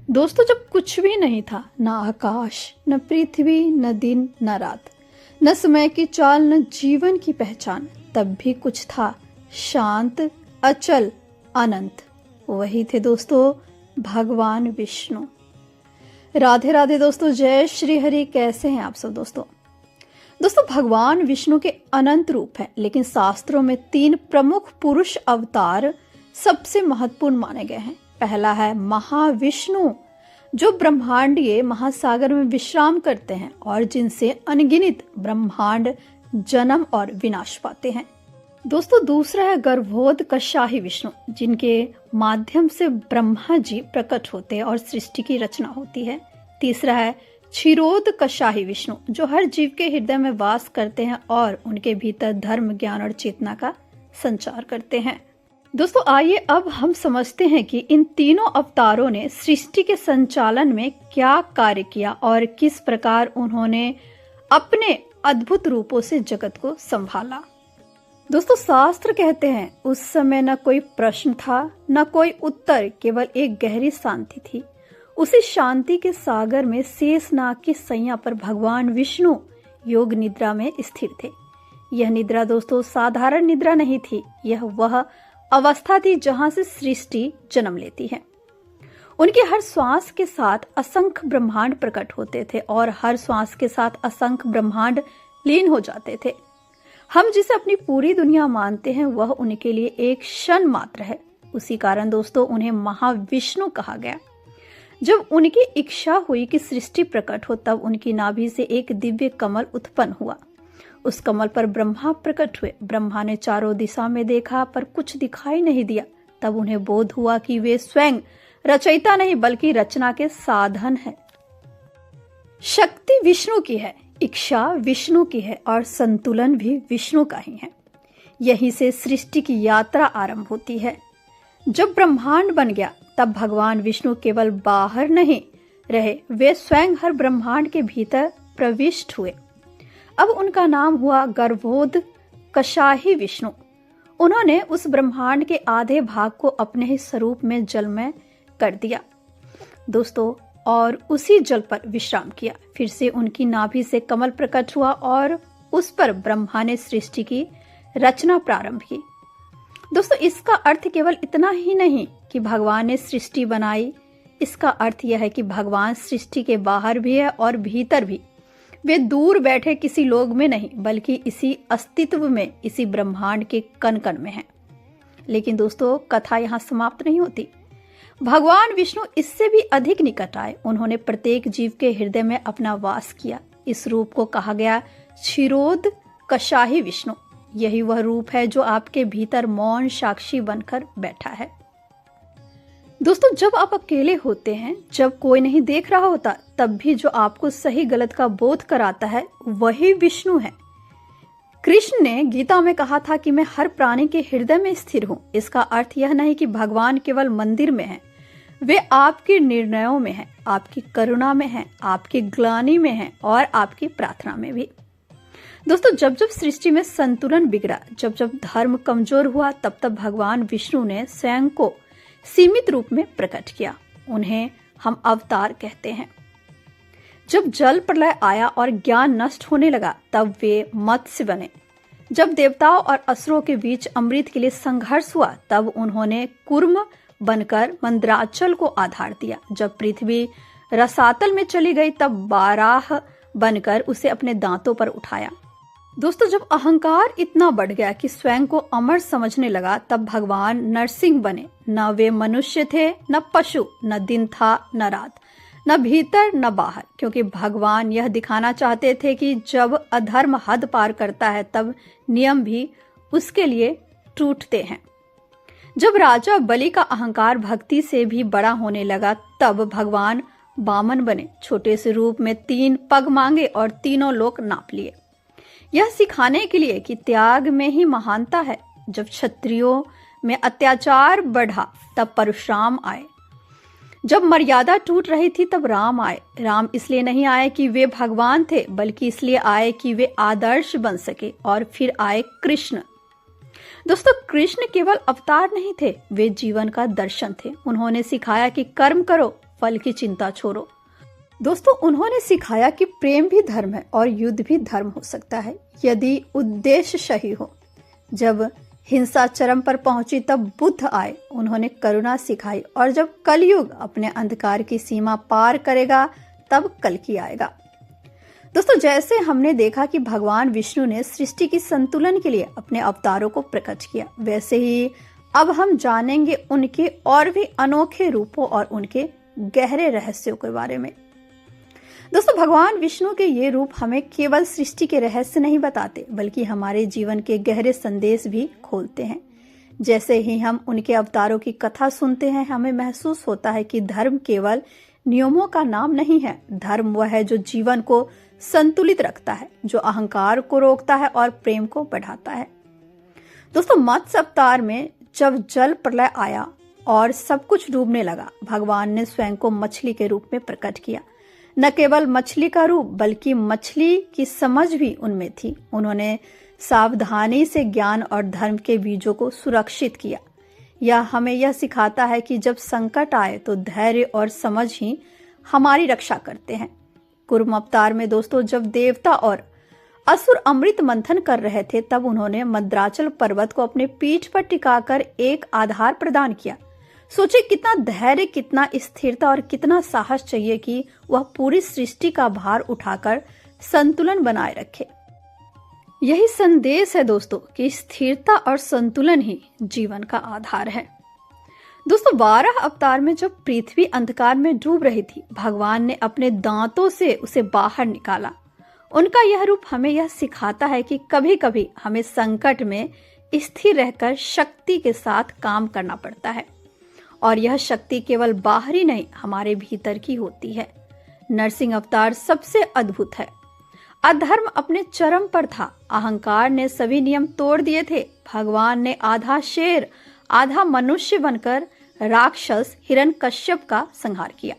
दोस्तों, जब कुछ भी नहीं था, ना आकाश, न पृथ्वी, न दिन, न रात, न समय की चाल, न जीवन की पहचान, तब भी कुछ था, शांत, अचल, अनंत। वही थे दोस्तों, भगवान विष्णु। राधे राधे दोस्तों, जय श्री हरि। कैसे हैं आप सब दोस्तों? भगवान विष्णु के अनंत रूप हैं, लेकिन शास्त्रों में 3 प्रमुख पुरुष अवतार सबसे महत्वपूर्ण माने गए हैं। पहला है महाविष्णु, जो ब्रह्मांडीय महासागर में विश्राम करते हैं और जिनसे अनगिनत ब्रह्मांड जन्म और विनाश पाते हैं। दोस्तों, दूसरा है गर्भोदकशाही विष्णु, जिनके माध्यम से ब्रह्मा जी प्रकट होते हैं और सृष्टि की रचना होती है। तीसरा है क्षीरोदकशाही विष्णु, जो हर जीव के हृदय में वास करते हैं और उनके भीतर धर्म, ज्ञान और चेतना का संचार करते हैं। दोस्तों, आइए अब हम समझते हैं कि इन तीनों अवतारों ने सृष्टि के संचालन में क्या कार्य किया और किस प्रकार उन्होंने अपने अद्भुत रूपों से जगत को संभाला। दोस्तों, शास्त्र कहते हैं उस समय न कोई प्रश्न था, न कोई उत्तर, केवल एक गहरी शांति थी। उसी शांति के सागर में शेषनाग की सैया पर भगवान विष्णु योग निद्रा में स्थिर थे। यह निद्रा दोस्तों साधारण निद्रा नहीं थी, यह वह अवस्था थी जहां से सृष्टि जन्म लेती है। उनके हर श्वास के साथ असंख्य ब्रह्मांड प्रकट होते थे और हर श्वास के साथ असंख्य ब्रह्मांड लीन हो जाते थे। हम जिसे अपनी पूरी दुनिया मानते हैं वह उनके लिए एक क्षण मात्र है। उसी कारण दोस्तों उन्हें महाविष्णु कहा गया। जब उनकी इच्छा हुई कि सृष्टि प्रकट हो, तब उनकी नाभि से एक दिव्य कमल उत्पन्न हुआ। उस कमल पर ब्रह्मा प्रकट हुए। ब्रह्मा ने चारों दिशा में देखा पर कुछ दिखाई नहीं दिया। तब उन्हें बोध हुआ कि वे स्वयं रचयिता नहीं बल्कि रचना के साधन है। शक्ति विष्णु की है, इच्छा विष्णु की है और संतुलन भी विष्णु का ही है। यहीं से सृष्टि की यात्रा आरंभ होती है। जब ब्रह्मांड बन गया तब भगवान विष्णु केवल बाहर नहीं रहे, वे स्वयं हर ब्रह्मांड के भीतर प्रविष्ट हुए। अब उनका नाम हुआ गर्भोदकशाही विष्णु। उन्होंने उस ब्रह्मांड के आधे भाग को अपने ही स्वरूप में जलमय कर दिया दोस्तों, और उसी जल पर विश्राम किया। फिर से उनकी नाभि से कमल प्रकट हुआ और उस पर ब्रह्मा ने सृष्टि की रचना प्रारंभ की। दोस्तों, इसका अर्थ केवल इतना ही नहीं कि भगवान ने सृष्टि बनाई। इसका अर्थ यह है कि भगवान सृष्टि के बाहर भी है और भीतर भी। वे दूर बैठे किसी लोग में नहीं, बल्कि इसी अस्तित्व में, इसी ब्रह्मांड के कण कण में है। लेकिन दोस्तों, कथा यहाँ समाप्त नहीं होती। भगवान विष्णु इससे भी अधिक निकट आए। उन्होंने प्रत्येक जीव के हृदय में अपना वास किया। इस रूप को कहा गया क्षीरोदकशाही विष्णु। यही वह रूप है जो आपके भीतर मौन साक्षी बनकर बैठा है। दोस्तों, जब आप अकेले होते हैं, जब कोई नहीं देख रहा होता, तब भी जो आपको सही गलत का बोध कराता है वही विष्णु है। कृष्ण ने गीता में कहा था कि मैं हर प्राणी के हृदय में स्थिर हूँ। इसका अर्थ यह नहीं कि भगवान केवल मंदिर में है, वे आपके निर्णयों में हैं, आपकी करुणा में हैं, आपकी ग्लानि में हैं और आपकी प्रार्थना में भी। दोस्तों, जब जब सृष्टि में संतुलन बिगड़ा, जब जब धर्म कमजोर हुआ, तब तब भगवान विष्णु ने स्वयं को सीमित रूप में प्रकट किया। उन्हें हम अवतार कहते हैं। जब जल प्रलय आया और ज्ञान नष्ट होने लगा, तब वे मत्स्य बने। जब देवताओं और असुरों के बीच अमृत के लिए संघर्ष हुआ, तब उन्होंने कूर्म बनकर मंदराचल को आधार दिया। जब पृथ्वी रसातल में चली गई, तब बाराह बनकर उसे अपने दांतों पर उठाया। दोस्तों, जब अहंकार इतना बढ़ गया कि स्वयं को अमर समझने लगा, तब भगवान नरसिंह बने। न वे मनुष्य थे, न पशु, न दिन था, न रात, न भीतर न बाहर, क्योंकि भगवान यह दिखाना चाहते थे कि जब अधर्म हद पार करता है, तब नियम भी उसके लिए टूटते हैं। जब राजा बलि का अहंकार भक्ति से भी बड़ा होने लगा, तब भगवान वामन बने। छोटे से रूप में 3 पग मांगे और तीनों लोक नाप लिए, यह सिखाने के लिए कि त्याग में ही महानता है। जब क्षत्रियों में अत्याचार बढ़ा, तब परशुराम आए। जब मर्यादा टूट रही थी, तब राम आए। राम इसलिए नहीं आए कि वे भगवान थे, बल्कि इसलिए आए कि वे आदर्श बन सके। और फिर आए कृष्ण। दोस्तों, कृष्ण केवल अवतार नहीं थे, वे जीवन का दर्शन थे। उन्होंने सिखाया कि कर्म करो, फल की चिंता छोड़ो। दोस्तों, उन्होंने सिखाया कि प्रेम भी धर्म है और युद्ध भी धर्म हो सकता है यदि उद्देश्य सही हो। जब हिंसा चरम पर पहुंची तब बुद्ध आए, उन्होंने करुणा सिखाई, और जब कलयुग अपने अंधकार की सीमा पार करेगा तब कल्कि आएगा। दोस्तों, जैसे हमने देखा कि भगवान विष्णु ने सृष्टि की संतुलन के लिए अपने अवतारों को प्रकट किया, वैसे ही अब हम जानेंगे उनके और भी अनोखे रूपों और उनके गहरे रहस्यों के बारे में। दोस्तों, भगवान विष्णु के ये रूप हमें केवल सृष्टि के रहस्य नहीं बताते, बल्कि हमारे जीवन के गहरे संदेश भी खोलते हैं। जैसे ही हम उनके अवतारों की कथा सुनते हैं, हमें महसूस होता है कि धर्म केवल नियमों का नाम नहीं है। धर्म वह है जो जीवन को संतुलित रखता है, जो अहंकार को रोकता है और प्रेम को बढ़ाता है। दोस्तों, मत्स्य अवतार में जब जल प्रलय आया और सब कुछ डूबने लगा, भगवान ने स्वयं को मछली के रूप में प्रकट किया। न केवल मछली का रूप, बल्कि मछली की समझ भी उनमें थी। उन्होंने सावधानी से ज्ञान और धर्म के बीजों को सुरक्षित किया। यह हमें यह सिखाता है कि जब संकट आए तो धैर्य और समझ ही हमारी रक्षा करते हैं। कूर्म अवतार में दोस्तों, जब देवता और असुर अमृत मंथन कर रहे थे, तब उन्होंने मद्राचल पर्वत को अपने पीठ पर टिकाकर एक आधार प्रदान किया। सोचिए, कितना धैर्य, कितना स्थिरता और कितना साहस चाहिए कि वह पूरी सृष्टि का भार उठाकर संतुलन बनाए रखे। यही संदेश है दोस्तों कि स्थिरता और संतुलन ही जीवन का आधार है। दोस्तों, 12 अवतार में जब पृथ्वी अंधकार में डूब रही थी, भगवान ने अपने दांतों से उसे बाहर निकाला। उनका यह रूप हमें यह सिखाता है कि कभी कभी हमें संकट में स्थिर रहकर शक्ति के साथ काम करना पड़ता है, और यह शक्ति केवल बाहरी नहीं, हमारे भीतर की होती है। नरसिंह अवतार सबसे अद्भुत है। अधर्म अपने चरम पर था, अहंकार ने सभी नियम तोड़ दिए थे। भगवान ने आधा शेर आधा मनुष्य बनकर राक्षस हिरण्यकश्यप का संहार किया।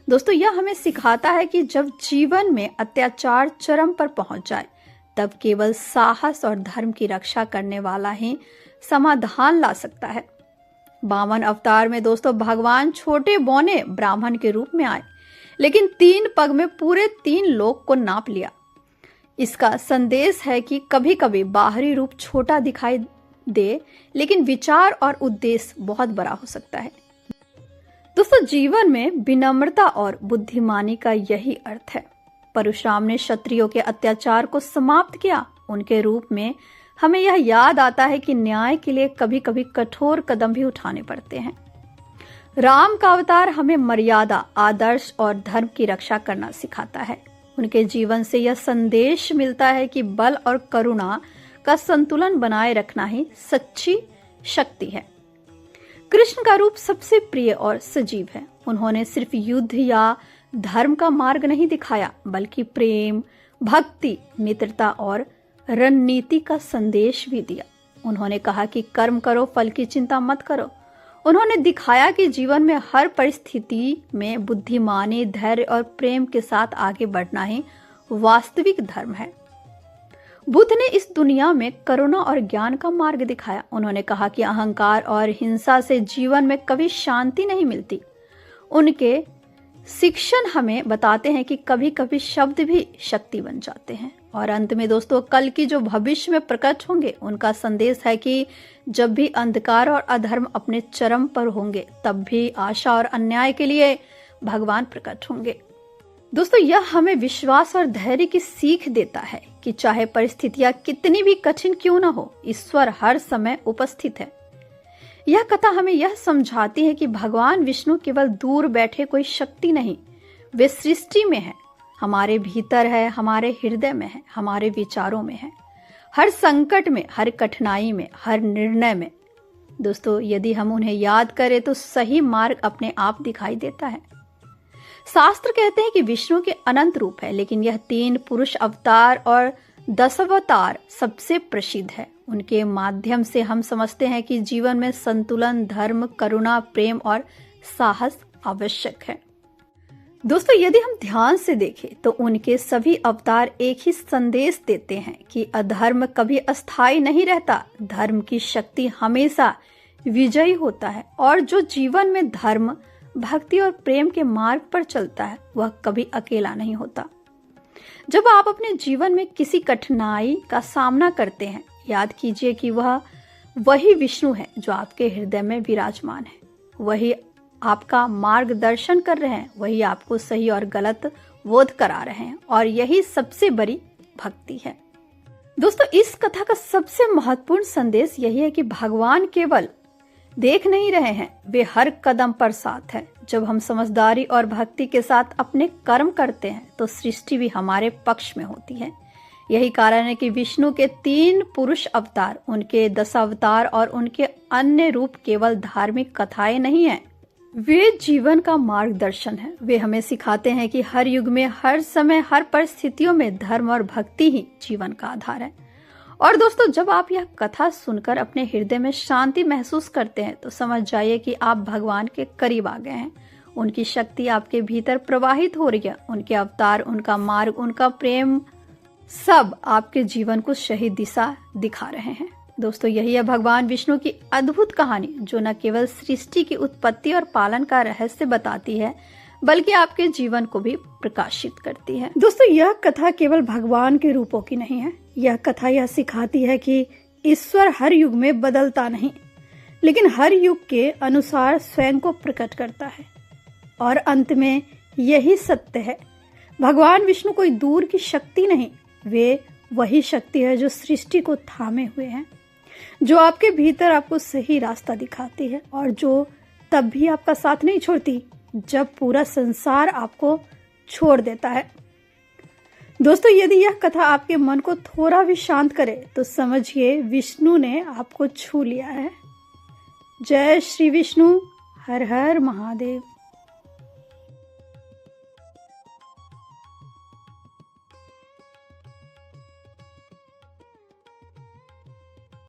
दोस्तों, यह हमें सिखाता है कि जब जीवन में अत्याचार चरम पर पहुंच जाए, तब केवल साहस और धर्म की रक्षा करने वाला ही समाधान ला सकता है। 52 अवतार में दोस्तों, भगवान छोटे बौने ब्राह्मण के रूप में आए, लेकिन 3 पग में पूरे 3 लोक को नाप लिया। इसका संदेश है कि कभी कभी बाहरी रूप छोटा दिखाई दे, लेकिन विचार और उद्देश्य बहुत बड़ा हो सकता है। दोस्तों, जीवन में विनम्रता और बुद्धिमानी का यही अर्थ है। परशुराम ने क्षत्रियों के अत्याचार को समाप्त किया। उनके रूप में हमें यह याद आता है कि न्याय के लिए कभी कभी कठोर कदम भी उठाने पड़ते हैं। राम का अवतार हमें मर्यादा, आदर्श और धर्म की रक्षा करना सिखाता है। उनके जीवन से यह संदेश मिलता है कि बल और करुणा का संतुलन बनाए रखना ही सच्ची शक्ति है। कृष्ण का रूप सबसे प्रिय और सजीव है। उन्होंने सिर्फ युद्ध या धर्म का मार्ग नहीं दिखाया, बल्कि प्रेम, भक्ति, मित्रता और रणनीति का संदेश भी दिया। उन्होंने कहा कि कर्म करो, फल की चिंता मत करो। उन्होंने दिखाया कि जीवन में हर परिस्थिति में बुद्धिमानी, धैर्य और प्रेम के साथ आगे बढ़ना ही वास्तविक धर्म है। बुद्ध ने इस दुनिया में करुणा और ज्ञान का मार्ग दिखाया। उन्होंने कहा कि अहंकार और हिंसा से जीवन में कभी शांति नहीं मिलती। उनके शिक्षण हमें बताते हैं कि कभी कभी शब्द भी शक्ति बन जाते हैं। और अंत में दोस्तों, कल की जो भविष्य में प्रकट होंगे, उनका संदेश है कि जब भी अंधकार और अधर्म अपने चरम पर होंगे, तब भी आशा और अन्याय के लिए भगवान प्रकट होंगे। दोस्तों, यह हमें विश्वास और धैर्य की सीख देता है कि चाहे परिस्थितियां कितनी भी कठिन क्यों न हो, ईश्वर हर समय उपस्थित है। यह कथा हमें यह समझाती है कि भगवान विष्णु केवल दूर बैठे कोई शक्ति नहीं, वे सृष्टि में है, हमारे भीतर है, हमारे हृदय में है, हमारे विचारों में है, हर संकट में, हर कठिनाई में, हर निर्णय में। दोस्तों, यदि हम उन्हें याद करें तो सही मार्ग अपने आप दिखाई देता है। शास्त्र कहते हैं कि विष्णु के अनंत रूप है, लेकिन यह 3 पुरुष अवतार और 10 अवतार सबसे प्रसिद्ध है। उनके माध्यम से हम समझते हैं कि जीवन में संतुलन, धर्म, करुणा, प्रेम और साहस आवश्यक है। दोस्तों, यदि हम ध्यान से देखें तो उनके सभी अवतार एक ही संदेश देते हैं कि अधर्म कभी अस्थायी नहीं रहता, धर्म की शक्ति हमेशा विजयी होता है, और जो जीवन में धर्म, भक्ति और प्रेम के मार्ग पर चलता है वह कभी अकेला नहीं होता। जब आप अपने जीवन में किसी कठिनाई का सामना करते हैं, याद कीजिए कि वही विष्णु है जो आपके हृदय में विराजमान है। वही आपका मार्गदर्शन कर रहे हैं, वही आपको सही और गलत बोध करा रहे हैं, और यही सबसे बड़ी भक्ति है। दोस्तों, इस कथा का सबसे महत्वपूर्ण संदेश यही है कि भगवान केवल देख नहीं रहे हैं, वे हर कदम पर साथ है। जब हम समझदारी और भक्ति के साथ अपने कर्म करते हैं तो सृष्टि भी हमारे पक्ष में होती है। यही कारण है कि विष्णु के 3 पुरुष अवतार, उनके 10 अवतार और उनके अन्य रूप केवल धार्मिक कथाएं नहीं हैं, वे जीवन का मार्गदर्शन है। वे हमें सिखाते हैं कि हर युग में, हर समय, हर परिस्थितियों में धर्म और भक्ति ही जीवन का आधार है। और दोस्तों, जब आप यह कथा सुनकर अपने हृदय में शांति महसूस करते हैं तो समझ जाइए कि आप भगवान के करीब आ गए हैं। उनकी शक्ति आपके भीतर प्रवाहित हो रही है। उनके अवतार, उनका मार्ग, उनका प्रेम, सब आपके जीवन को सही दिशा दिखा रहे हैं। दोस्तों, यही है भगवान विष्णु की अद्भुत कहानी, जो न केवल सृष्टि की उत्पत्ति और पालन का रहस्य बताती है, बल्कि आपके जीवन को भी प्रकाशित करती है। दोस्तों, यह कथा केवल भगवान के रूपों की नहीं है। यह कथा यह सिखाती है कि ईश्वर हर युग में बदलता नहीं, लेकिन हर युग के अनुसार स्वयं को प्रकट करता है। और अंत में यही सत्य है, भगवान विष्णु कोई दूर की शक्ति नहीं, वे वही शक्ति है जो सृष्टि को थामे हुए हैं, जो आपके भीतर आपको सही रास्ता दिखाती है, और जो तब भी आपका साथ नहीं छोड़ती जब पूरा संसार आपको छोड़ देता है। दोस्तों, यदि यह कथा आपके मन को थोड़ा भी शांत करे तो समझिए विष्णु ने आपको छू लिया है। जय श्री विष्णु। हर हर महादेव।